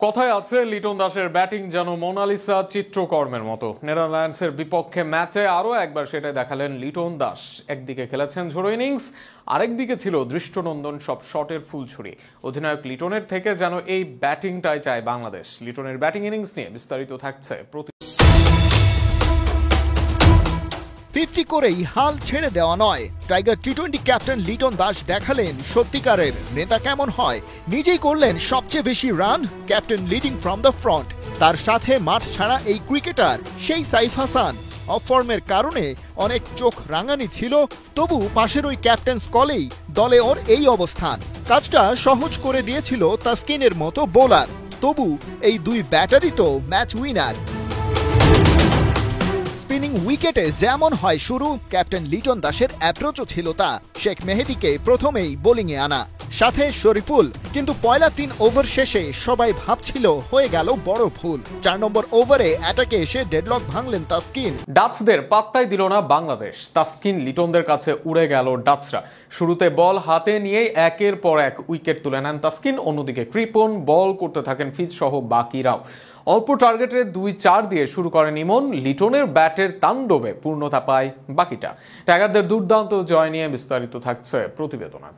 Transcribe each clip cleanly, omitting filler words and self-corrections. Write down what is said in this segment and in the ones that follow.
কথায় আছে লিটন দাসের ব্যাটিং যেন মোনালিসা চিত্রকর্মের মতো। নেদারল্যান্ডসের বিপক্ষে ম্যাচে আরও একবার সেটাই দেখালেন লিটন দাস। একদিকে খেলেছেন ঝোড়ো ইনিংস, আরেকদিকে ছিল দৃষ্টনন্দন সব শটের ফুলছড়ি। অধিনায়ক লিটনের থেকে যেন এই ব্যাটিংটাই চায় বাংলাদেশ। লিটনের ব্যাটিং ইনিংস নিয়ে বিস্তারিত থাকছে 50 করেই হাল ছেড়ে দেওয়া নয়। টাইগার টি-20 ক্যাপ্টেন লিটন দাস দেখালেন সত্যিকারের নেতা কেমন হয়। নিজেই করলেন সবচেয়ে বেশি run, captain leading from the front. তার সাথে মাঠ ছাড়া এই ক্রিকেটার সেই সাইফ হাসান। অফ ফর্মের কারণে অনেক চোখ রাঙানি ছিল, তবু পাশের ওই ক্যাপ্টেন্স কলেই দলে ওর এই অবস্থান। কাজটা সহজ করে দিয়েছিল তাসকিনের মতো বোলার। তবু এই দুই ব্যাটারই তো ম্যাচ উইনার। স্পিনিং উইকেটে যেমন হয় শুরু, ক্যাপ্টেন লিটন দাসের অ্যাপ্রোচও ছিল তা। শেখ মেহেদীকে প্রথমেই বোলিংয়ে আনা, সাথে শরীফুল। কিন্তু পয়লা 3 ওভার শেষে সবাই ভাবছিল হয়ে গেল বড় ভুল। 4 নম্বর ওভারে অ্যাটাকে এসে ডেডলক ভাঙলেন তাসকিন। ডাচদের পাত্তাই দিল না বাংলাদেশ। তাসকিন লিটনদের কাছে উড়ে গেল ডাচরা। শুরুতে বল হাতে নিয়েই একের পর এক উইকেট তুলে নেন তাসকিন। অন্যদিকে কৃপন বল করতে থাকেন ফিজ সহ বাকিরাও। অল্প টার্গেটে 2-4 দিয়ে শুরু করেন ইমন। লিটনের ব্যাটের তাণ্ডবে পূর্ণতা পায় বাকিটা। টাইগারদের দুর্দান্ত জয় নিয়ে বিস্তারিত থাকছে প্রতিবেদনে।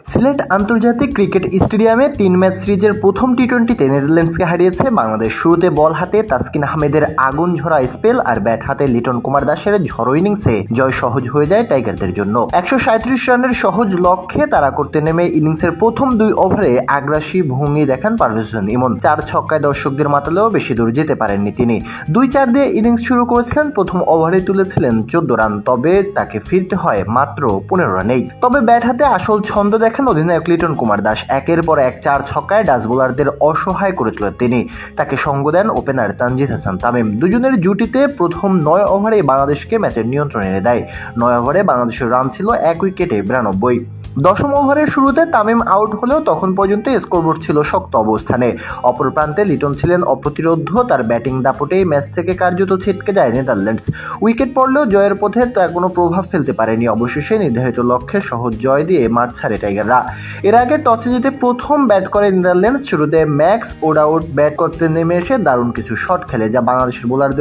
সিলেট আন্তর্জাতিক ক্রিকেট স্টেডিয়ামে 3 ম্যাচ সিরিজের প্রথম টি-20তে নেদারল্যান্ডসকে হারিয়েছে বাংলাদেশ। শুরুতে বল হাতে তাসকিন আহমেদের আগুন ঝরা স্পেল আর ব্যাট হাতে লিটন কুমার দাসের ঝড়ো ইনিংসে জয় সহজ হয়ে যায় টাইগারদের জন্য। 137 রানের সহজ লক্ষ্যে তারা করতে নেমে ইনিংসের প্রথম 2 ওভারে আগ্রাসী ভঙ্গি দেখান পারভেজ হোসেন ইমন। 4 ছক্কায় দর্শকদের মাতালেও বেশি দূর যেতে পারেননি তিনি। 2-4 দিয়ে ইনিংস শুরু করেছিলেন। প্রথম ওভারে তুলেছিলেন 14 রান, তবে তাকে ফিরতে হয় মাত্র 15 রানেই। তবে ব্যাট হাতে আসল ছন্দ অধিনায়ক লিটন কুমার দাস। একের পর এক 4 ছক্কায় ডাচ বোলারদের অসহায় করে তোলেন তিনি। তাকে সঙ্গ দেন ওপেনার তানজিদ হাসান তামিম। দুজনের জুটিতে প্রথম 9 ওভারে বাংলাদেশকে ম্যাচের নিয়ন্ত্রণ এনে দেয়। 9 ওভারে বাংলাদেশের রান ছিল 1 উইকেটে 92। 10ম ওভারের শুরুতে তামিম আউট হলেও তখন পর্যন্ত স্কোরবোর্ড ছিল শক্ত অবস্থানে। অপর প্রান্তে লিটন ছিলেন অপ্রতিরোধ। তার ব্যাটিং দাপটেই ম্যাচ থেকে কার্যত ছিটকে যায় নেদারল্যান্ডস। উইকেট পড়লেও জয়ের পথে তার কোনো প্রভাব ফেলতে পারেনি। অবশেষে নির্ধারিত লক্ষ্যে সহজ জয় দিয়ে মাঠ ছাড়ে টাইগাররা। এর আগে টসে জিতে প্রথম ব্যাট করে নেদারল্যান্ডস। শুরুতে ম্যাক্স ওডাউট ব্যাট করতে নেমে এসে দারুণ কিছু শট খেলে, যা বাংলাদেশের বোলারদের